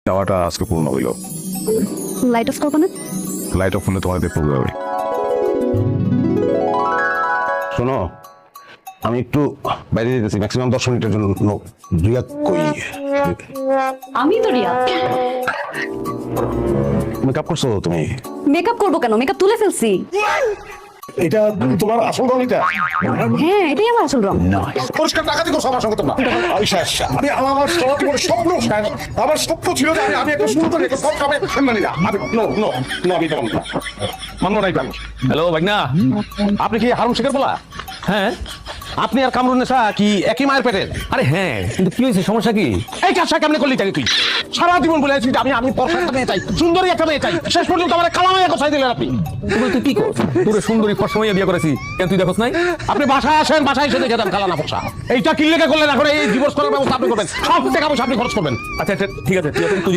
চাওয়াটা আজকে পূর্ণ হইল। লাইট অফ করবো না? লাইট অফ করলে তোমার দেখতে হবে। শোনো, আমি একটু বাইরে যেতেছি ম্যাক্সিমাম 10 মিনিটের জন্য। রিয়া কই? আমি তো রিয়া। মেকআপ করছো তুমি? মেকআপ করবো কেন? মেকআপ তুলে ফেলছি। এটা তোমার আসল রং? এটা হ্যাঁ, এটাই আমার আসল রং। পরিষ্কার টাকা দিও সবার সঙ্গে তোমরা। আমি শেষ। আমি আমার সারা জীবনের স্বপ্ন শেষ। আমার স্বপ্ন ছিল যে আমি একটা সুন্দর একটা সব কামে মানি না। আমি নো নো নো আমি তো মানবো না। হ্যালো ভাগনা, আপনি কি হারুন শেখের বলা? হ্যাঁ। আপনি আর কামরুন নেশা কি একই মায়ের পেটের? আরে হ্যাঁ, কিন্তু কি হয়েছে, সমস্যা কি? এই কাজটা কেমনে করলি তাকে তুই? সারা জীবন বলে আছিস আমি আমি পরফেক্ট একটা মেয়ে চাই, সুন্দরী একটা মেয়ে চাই, শেষ পর্যন্ত আমার কালামাইয়া কোথায় দিলেন আপনি? তুই কি কর? তোর সুন্দরী ফর্সা মাইয়া বিয়ে করেছি, কেন তুই দেখোস নাই? আপনি বাসায় আসেন, বাসায় এসে দেখে দেন কালা না ফর্সা। এইটা কি লেগে করলেন? এখন এই ডিভোর্স করার ব্যবস্থা আপনি করবেন, সব টাকা পয়সা আপনি খরচ করবেন। আচ্ছা আচ্ছা, ঠিক আছে তুই